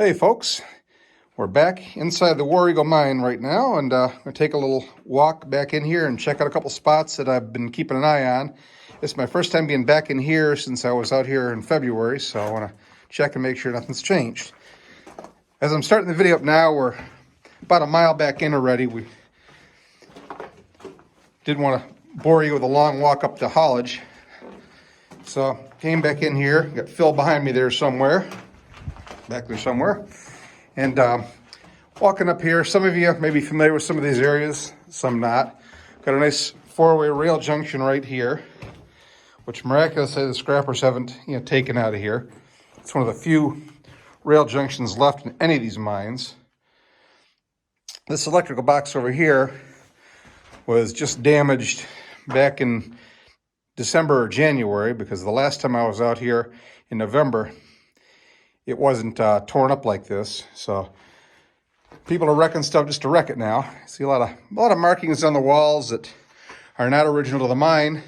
Hey folks, we're back inside the War Eagle mine right now, and I'm going to take a little walk back in here and check out a couple spots that I've been keeping an eye on. This is my first time being back in here since I was out here in February, so I want to check and make sure nothing's changed. As I'm starting the video up now, we're about a mile back in already. We didn't want to bore you with a long walk up the haulage, so came back in here. Got Phil behind me there somewhere. Back there somewhere. And walking up here, some of you may be familiar with some of these areas, some not. Got a nice four-way rail junction right here, which miraculously the scrappers haven't taken out of here. It's one of the few rail junctions left in any of these mines. This electrical box over here was just damaged back in December or January, because the last time I was out here in November, it wasn't torn up like this. So people are wrecking stuff just to wreck it now. I see a lot of markings on the walls that are not original to the mine.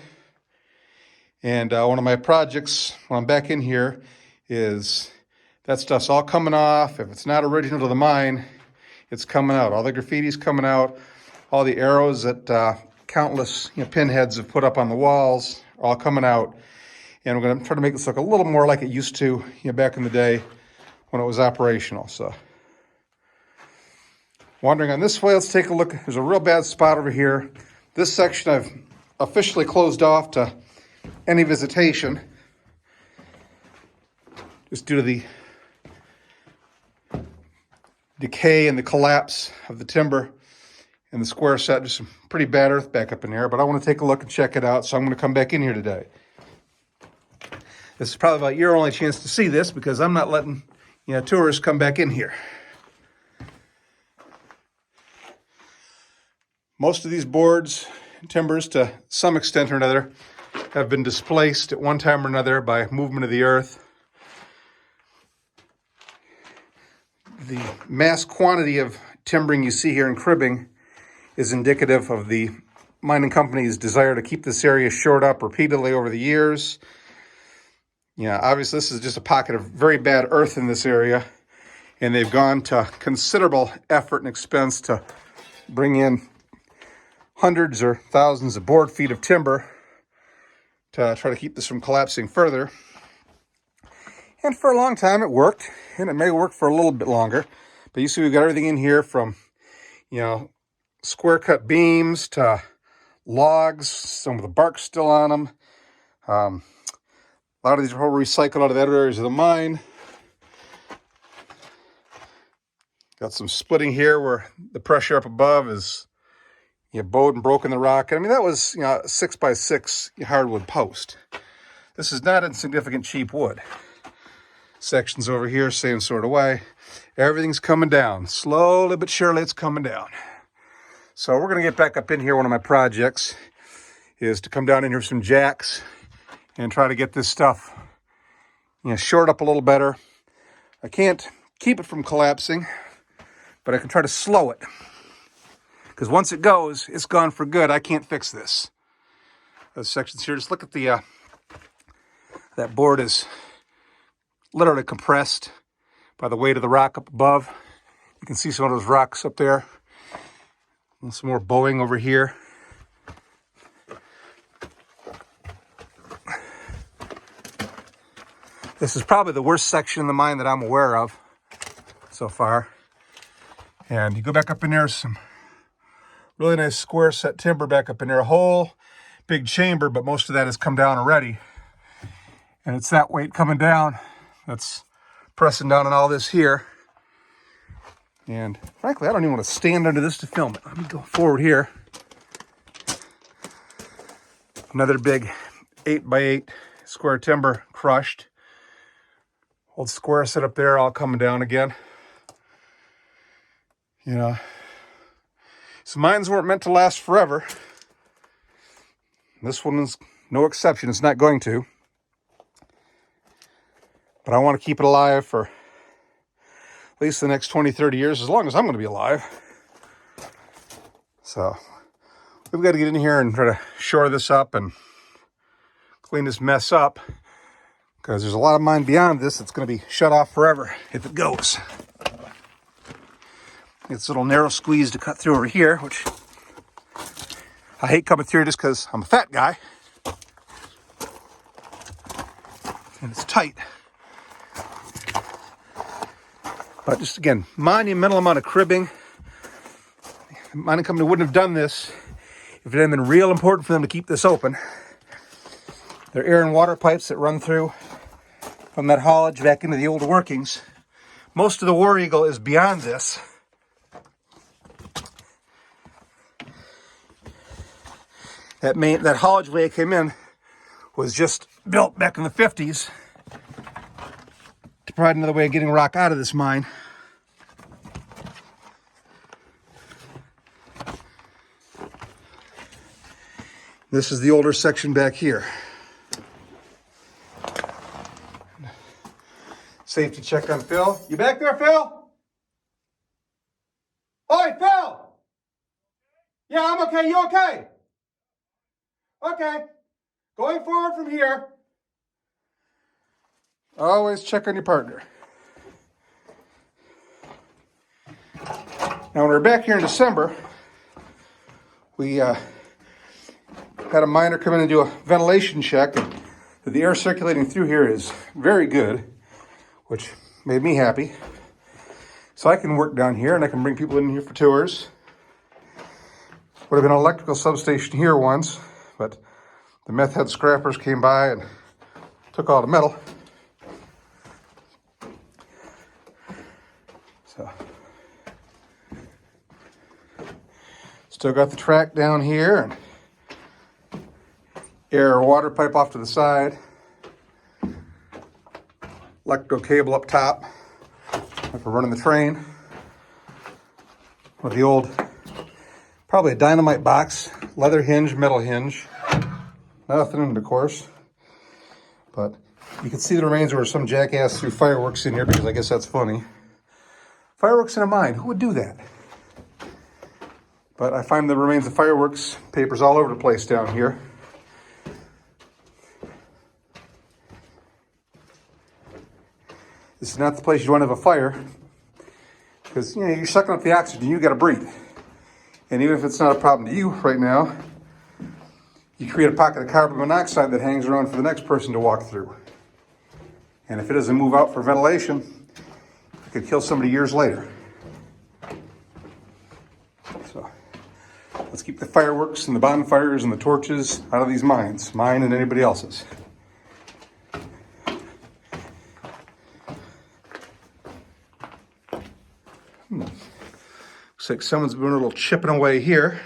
And one of my projects when I'm back in here is that stuff's all coming off. If it's not original to the mine, it's coming out. All the graffiti's coming out. All the arrows that countless pinheads have put up on the walls are all coming out. And we're going to try to make this look a little more like it used to back in the day when it was operational. So, wandering on this way, let's take a look. There's a real bad spot over here. This section I've officially closed off to any visitation, just due to the decay and the collapse of the timber and the square set. Just some pretty bad earth back up in there, but I want to take a look and check it out, so I'm going to come back in here today. This is probably about your only chance to see this, because I'm not letting tourists come back in here. Most of these boards and timbers, to some extent or another, have been displaced at one time or another by movement of the earth. The mass quantity of timbering you see here in cribbing is indicative of the mining company's desire to keep this area shored up repeatedly over the years. Obviously this is just a pocket of very bad earth in this area, and they've gone to considerable effort and expense to bring in hundreds or thousands of board feet of timber to try to keep this from collapsing further. And for a long time it worked, and it may work for a little bit longer. But you see we've got everything in here from, square cut beams to logs, some of the bark's still on them. A lot of these are probably recycled out of the other areas of the mine. Got some splitting here where the pressure up above is bowed and broken the rock. And I mean, that was a 6x6 hardwood post. This is not insignificant cheap wood. Sections over here, same sort of way. Everything's coming down. Slowly but surely it's coming down. So we're going to get back up in here. One of my projects is to come down in here with some jacks and try to get this stuff shored up a little better. I can't keep it from collapsing, but I can try to slow it. Because once it goes, it's gone for good. I can't fix this. Those sections here, just look at the, that board is literally compressed by the weight of the rock up above. You can see some of those rocks up there. And some more bowing over here. This is probably the worst section in the mine that I'm aware of so far. And you go back up in there, some really nice square set timber back up in there. A whole big chamber, but most of that has come down already. And it's that weight coming down that's pressing down on all this here. And frankly, I don't even want to stand under this to film it. Let me go forward here. Another big 8x8 square timber crushed. Old square set up there, all coming down again. So mines weren't meant to last forever. This one is no exception. It's not going to. But I want to keep it alive for at least the next 20, 30 years, as long as I'm going to be alive. So we've got to get in here and try to shore this up and clean this mess up. because there's a lot of mine beyond this that's going to be shut off forever if it goes. It's a little narrow squeeze to cut through over here, which I hate coming through just because I'm a fat guy. And it's tight. But just again, monumental amount of cribbing. The mining company wouldn't have done this if it hadn't been real important for them to keep this open. There are air and water pipes that run through from that haulage back into the old workings. Most of the War Eagle is beyond this. That haulage way it came in was just built back in the 50s to provide another way of getting rock out of this mine. This is the older section back here. Safety check on Phil. You back there, Phil? Oi, Phil! Yeah, I'm okay. You okay? Okay. Going forward from here. Always check on your partner. Now, when we were back here in December, we had a miner come in and do a ventilation check. The air circulating through here is very good, which made me happy. So I can work down here and I can bring people in here for tours. Would have been an electrical substation here once, but the meth head scrappers came by and took all the metal. So, still got the track down here and air or water pipe off to the side. Electrical cable up top for running the train. With the old, probably a dynamite box, leather hinge, metal hinge. Nothing in it, of course. But you can see the remains where some jackass threw fireworks in here because I guess that's funny. Fireworks in a mine, who would do that? But I find the remains of fireworks papers all over the place down here. This is not the place you want to have a fire because, you know, you're sucking up the oxygen, you got to breathe. And even if it's not a problem to you right now, you create a pocket of carbon monoxide that hangs around for the next person to walk through. And if it doesn't move out for ventilation, it could kill somebody years later. So let's keep the fireworks and the bonfires and the torches out of these mines, mine and anybody else's. Looks like someone's been a little chipping away here.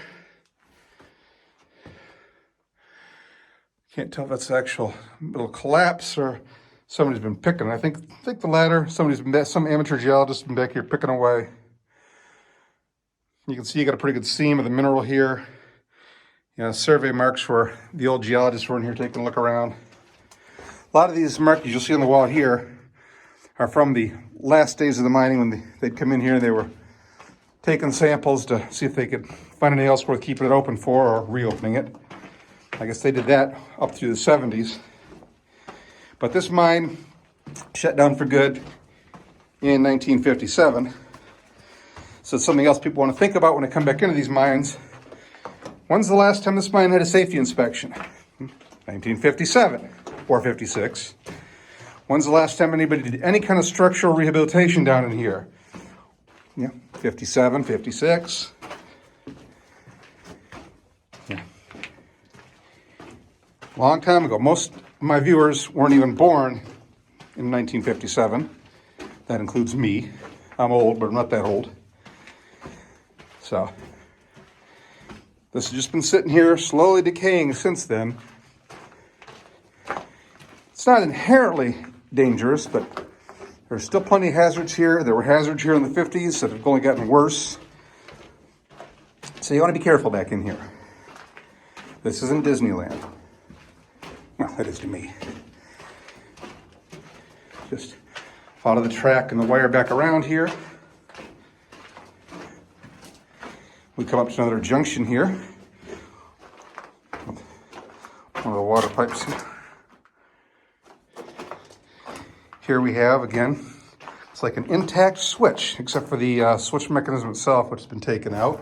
Can't tell if that's actual little collapse or somebody's been picking. I think the latter. Some amateur geologist has been back here picking away. You can see you got a pretty good seam of the mineral here. You know, survey marks where the old geologists were in here taking a look around. A lot of these markings you'll see on the wall here are from the last days of the mining when they'd come in here and they were taking samples to see if they could find anything else worth keeping it open for or reopening it. I guess they did that up through the 70s. But this mine shut down for good in 1957. So it's something else people want to think about when they come back into these mines. When's the last time this mine had a safety inspection? 1957 or 56. When's the last time anybody did any kind of structural rehabilitation down in here? Yeah, 57, 56. Yeah. Long time ago. Most of my viewers weren't even born in 1957. That includes me. I'm old, but I'm not that old. So, this has just been sitting here slowly decaying since then. It's not inherently dangerous, but there's still plenty of hazards here. There were hazards here in the 50s that have only gotten worse. So you want to be careful back in here. This isn't Disneyland. Well, that is to me. Just follow the track and the wire back around here. We come up to another junction here. One of the water pipes here. Here we have, again, it's like an intact switch, except for the switch mechanism itself, which has been taken out.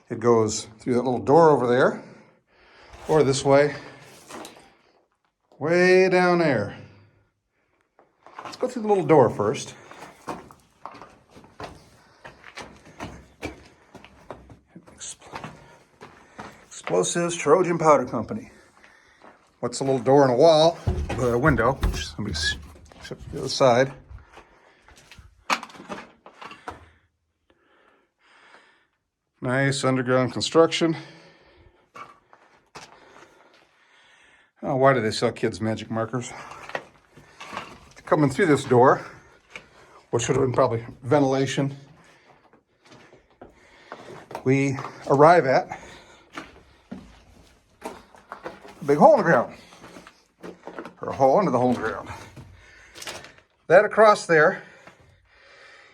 It goes through that little door over there, or this way, way down there. Let's go through the little door first. Explosives Trojan Powder Company. What's a little door in a wall, a window, which somebody's shift to the other side. Nice underground construction. Oh, why do they sell kids magic markers? Coming through this door, which should have been probably ventilation, we arrive at a big hole in the ground, or a hole into the hole in the ground. That across there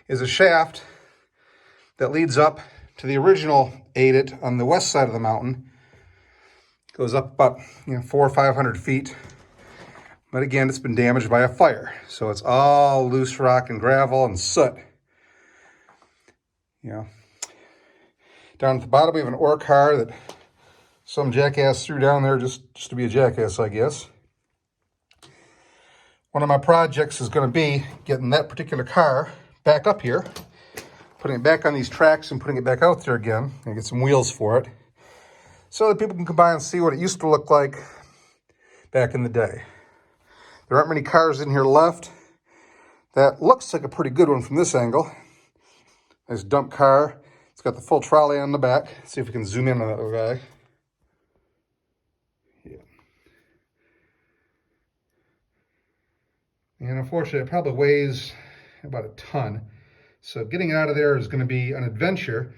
is a shaft that leads up to the original adit on the west side of the mountain. Goes up about 400 or 500 feet. But again, it's been damaged by a fire. So it's all loose rock and gravel and soot. Down at the bottom, we have an ore car that some jackass threw down there just to be a jackass, I guess. One of my projects is going to be getting that particular car back up here, putting it back on these tracks and putting it back out there again, and get some wheels for it, so that people can come by and see what it used to look like back in the day. There aren't many cars in here left. That looks like a pretty good one from this angle. Nice dump car. It's got the full trolley on the back. Let's see if we can zoom in on that little guy. Yeah. And unfortunately, it probably weighs about a ton. So getting it out of there is going to be an adventure.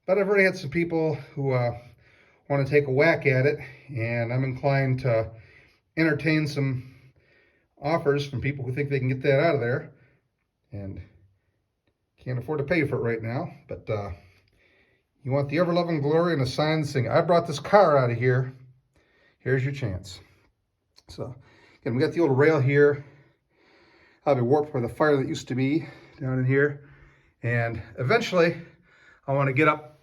But I've already had some people who want to take a whack at it. And I'm inclined to entertain some offers from people who think they can get that out of there and can't afford to pay for it right now. But you want the ever-loving glory and a sign saying, I brought this car out of here. Here's your chance. So, again, we got the old rail here. I'll be warped where the fire that used to be down in here. And eventually, I want to get up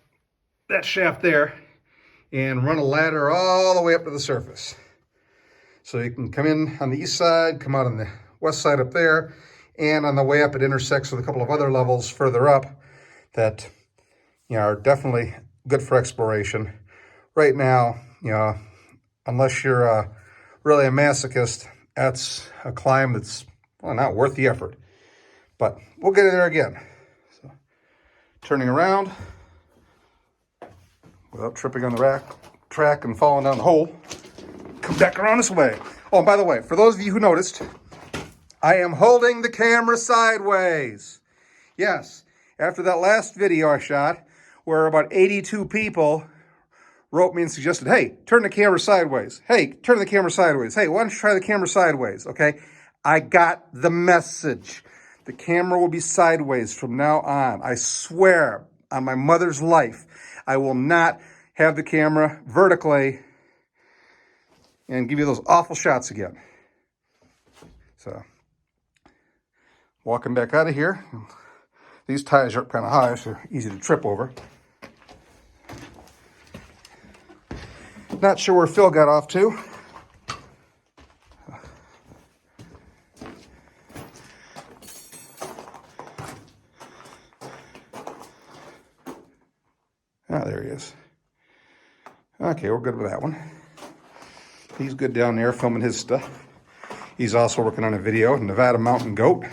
that shaft there and run a ladder all the way up to the surface. So you can come in on the east side, come out on the west side up there, and on the way up it intersects with a couple of other levels further up that are definitely good for exploration. Right now, unless you're really a masochist, that's a climb that's not worth the effort. But we'll get in there again. So, turning around without tripping on the track and falling down the hole. Come back around this way. Oh, and by the way, for those of you who noticed, I am holding the camera sideways. Yes, after that last video I shot, where about 82 people wrote me and suggested, hey, turn the camera sideways. Hey, turn the camera sideways. Hey, why don't you try the camera sideways, okay? I got the message. The camera will be sideways from now on. I swear on my mother's life, I will not have the camera vertically and give you those awful shots again. So, walking back out of here. These tires are kind of high, so they're easy to trip over. Not sure where Phil got off to. Ah, there he is. Okay, we're good with that one. He's good down there filming his stuff. He's also working on a video, Nevada Mountain Goat.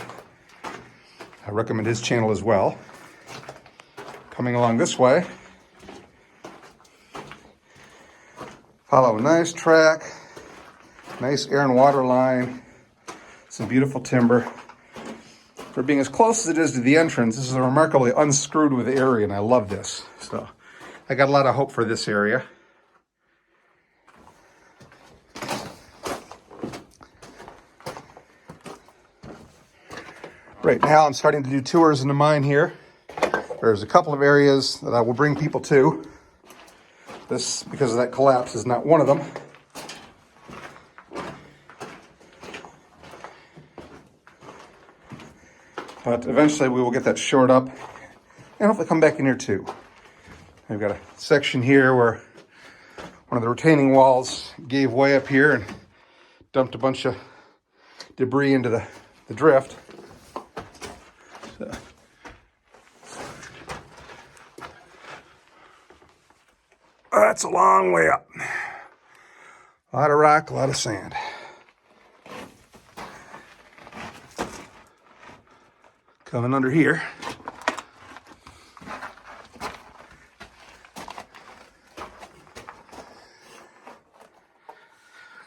I recommend his channel as well. Coming along this way. Follow a nice track, nice air and water line, some beautiful timber. For being as close as it is to the entrance, this is a remarkably unscrewed with area, and I love this. So I got a lot of hope for this area. Right now I'm starting to do tours in the mine here. There's a couple of areas that I will bring people to. This, because of that collapse, is not one of them. But eventually we will get that shored up and hopefully come back in here too. I've got a section here where one of the retaining walls gave way up here and dumped a bunch of debris into the drift. So. That's a long way up. A lot of rock, a lot of sand. Coming under here.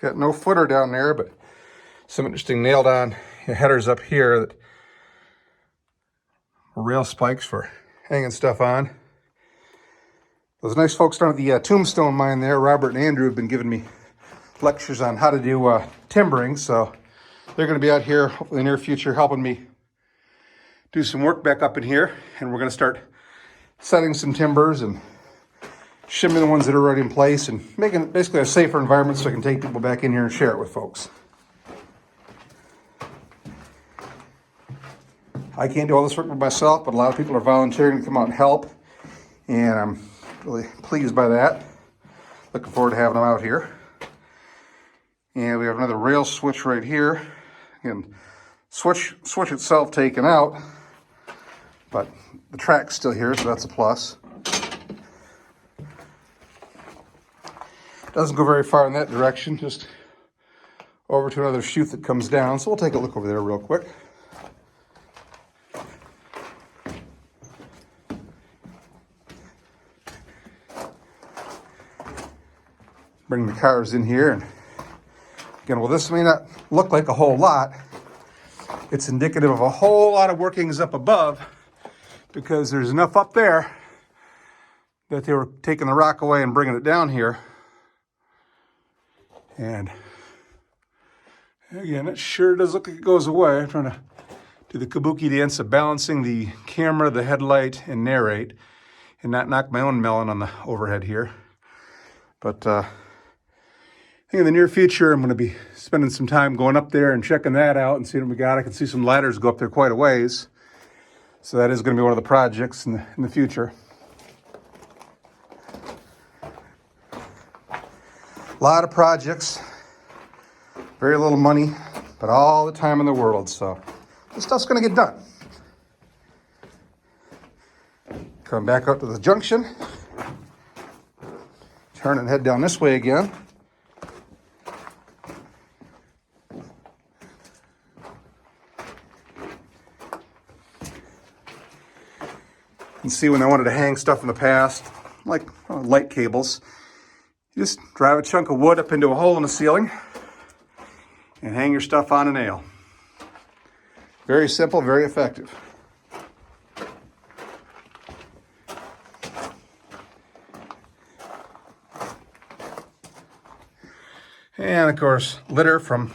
Got no footer down there, but some interesting nailed on headers up here that are rail spikes for hanging stuff on. Those nice folks down at the Tombstone mine there, Robert and Andrew, have been giving me lectures on how to do timbering, so they're going to be out here hopefully in the near future helping me do some work back up in here, and we're going to start setting some timbers and shimming the ones that are already in place and making it basically a safer environment so I can take people back in here and share it with folks. I can't do all this work by myself, but a lot of people are volunteering to come out and help, and I'm really pleased by that. Looking forward to having them out here. And we have another rail switch right here. Again, switch itself taken out, but the track's still here, so that's a plus. Doesn't go very far in that direction, just over to another chute that comes down. So we'll take a look over there real quick. Bring the cars in here, and again, well, this may not look like a whole lot. It's indicative of a whole lot of workings up above, because there's enough up there that they were taking the rock away and bringing it down here. And again, it sure does look like it goes away. I'm trying to do the kabuki dance of balancing the camera, the headlight, and narrate, and not knock my own melon on the overhead here. But I think in the near future, I'm going to be spending some time going up there and checking that out and seeing what we got. I can see some ladders go up there quite a ways. So that is going to be one of the projects in the future. A lot of projects, very little money, but all the time in the world. So this stuff's going to get done. Come back up to the junction. Turn and head down this way again. And see, when I wanted to hang stuff in the past, like light cables, you just drive a chunk of wood up into a hole in the ceiling and hang your stuff on a nail. Very simple, very effective. And of course, litter from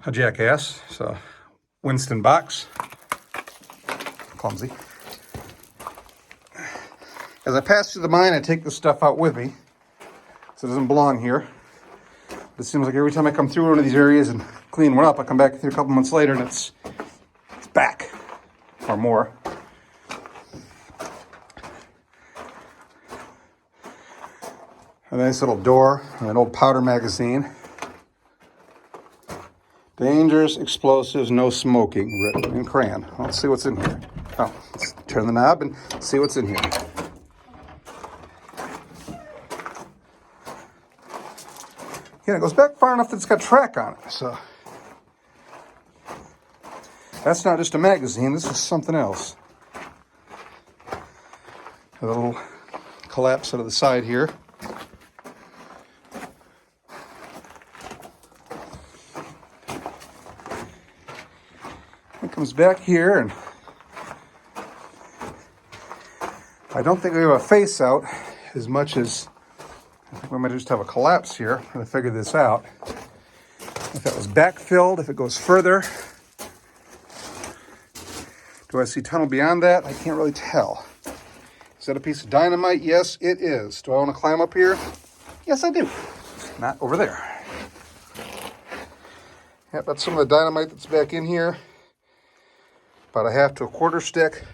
a jackass. So, Winston box. Clumsy. As I pass through the mine, I take this stuff out with me. So it doesn't belong here. But it seems like every time I come through one of these areas and clean one up, I come back through a couple months later and it's back or more. A nice little door, an old powder magazine. Dangerous explosives, no smoking, written in crayon. Let's see what's in here. Oh, let's turn the knob and see what's in here. Again, it goes back far enough that it's got track on it, so. That's not just a magazine, this is something else. A little collapse out of the side here. It comes back here, and I don't think we have a face out as much as I think we might just have a collapse here. I'm going to figure this out. If that was backfilled, if it goes further. Do I see tunnel beyond that? I can't really tell. Is that a piece of dynamite? Yes, it is. Do I want to climb up here? Yes, I do. Not over there. Yep, that's some of the dynamite that's back in here. about a half to a quarter stick.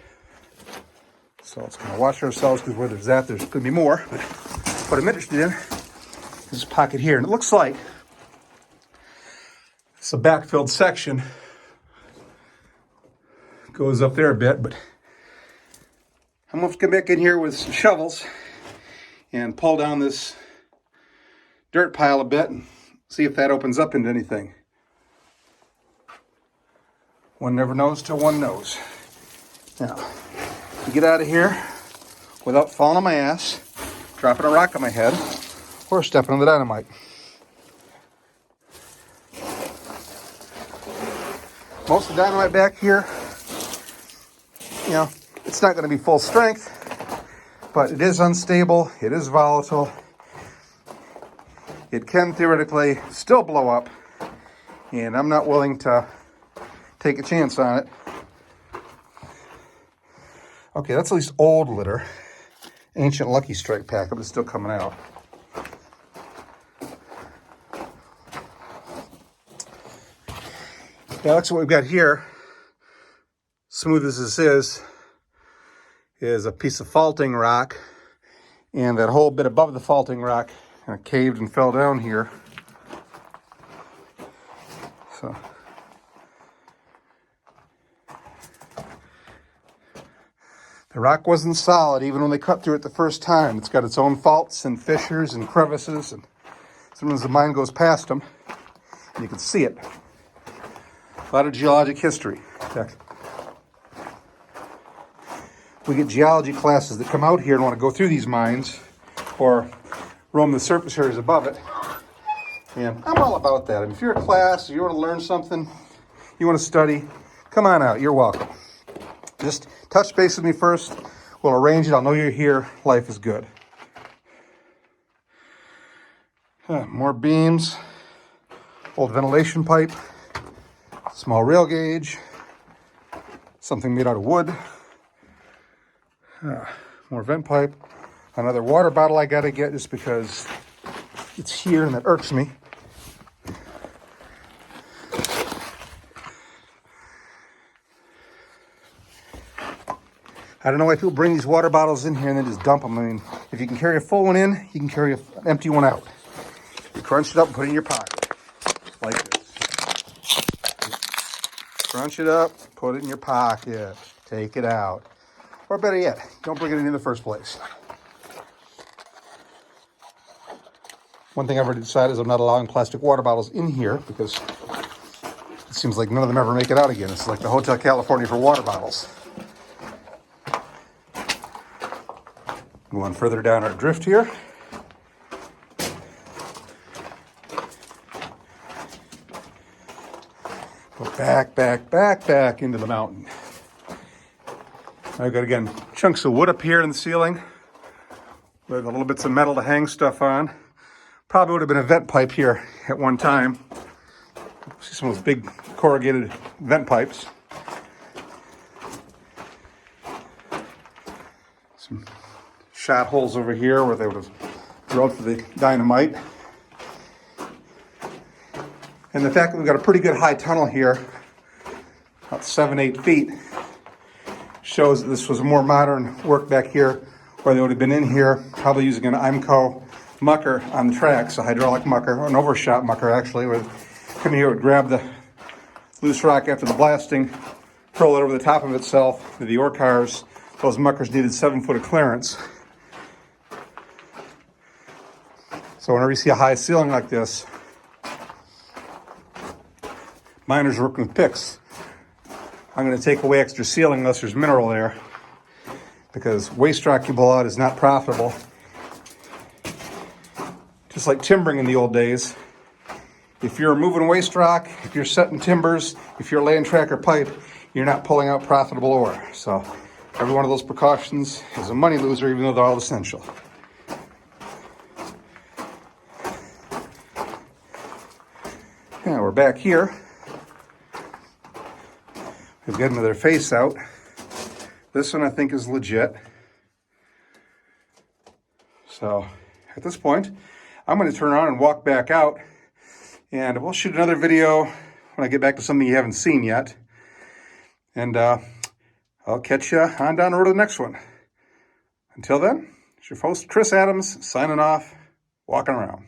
So let's kind of watch ourselves, because where there's that, there's going to be more. But what I'm interested in is this pocket here. And it looks like it's a backfilled section. Goes up there a bit, but I'm going to come back in here with some shovels and pull down this dirt pile a bit and see if that opens up into anything. One never knows till one knows. Now, to get out of here without falling on my ass, dropping a rock on my head, or stepping on the dynamite. Most of the dynamite back here, you know, it's not going to be full strength, but it is unstable, it is volatile. It can theoretically still blow up, and I'm not willing to take a chance on it. Okay, that's at least old litter. Ancient Lucky Strike pack, but it's still coming out. Now that's what we've got here. Smooth as this is a piece of faulting rock, and that whole bit above the faulting rock kind of caved and fell down here. So the rock wasn't solid even when they cut through it the first time. It's got its own faults and fissures and crevices, and sometimes the mine goes past them and you can see it. A lot of geologic history. In fact, we get geology classes that come out here and want to go through these mines or roam the surface areas above it. And I'm all about that. I mean, if you're a class, you want to learn something, you want to study, come on out. You're welcome. Just touch base with me first. We'll arrange it. I'll know you're here. Life is good. More beams. Old ventilation pipe. Small rail gauge. Something made out of wood. More vent pipe. Another water bottle I got to get just because it's here and that irks me. I don't know why people bring these water bottles in here and then just dump them. I mean, if you can carry a full one in, you can carry an empty one out. You crunch it up and put it in your pocket, like this. Crunch it up, put it in your pocket, take it out. Or better yet, don't bring it in the first place. One thing I've already decided is I'm not allowing plastic water bottles in here because it seems like none of them ever make it out again. It's like the Hotel California for water bottles. Going further down our drift here. Go back into the mountain. I've got, again, chunks of wood up here in the ceiling with little bits of metal to hang stuff on. Probably would have been a vent pipe here at one time. See some of those big corrugated vent pipes. Some shot holes over here where they would have drilled for the dynamite. And the fact that we've got a pretty good high tunnel here, about 7-8 feet, shows that this was more modern work back here, where they would have been in here probably using an IMCO mucker on the tracks, a hydraulic mucker, or an overshot mucker actually, where come here, would grab the loose rock after the blasting, hurl it over the top of itself with the ore cars. Those muckers needed 7 foot of clearance. So whenever you see a high ceiling like this, miners are working with picks. I'm going to take away extra ceiling unless there's mineral there, because waste rock you blow out is not profitable. Just like timbering in the old days. If you're moving waste rock, if you're setting timbers, if you're laying tracker pipe, you're not pulling out profitable ore. So every one of those precautions is a money loser, even though they're all essential. Now we're back here. We've got another face out. This one I think is legit. So at this point, I'm going to turn around and walk back out, and we'll shoot another video when I get back to something you haven't seen yet. And I'll catch you on down the road to the next one. Until then, it's your host, Chris Adams, signing off, walking around.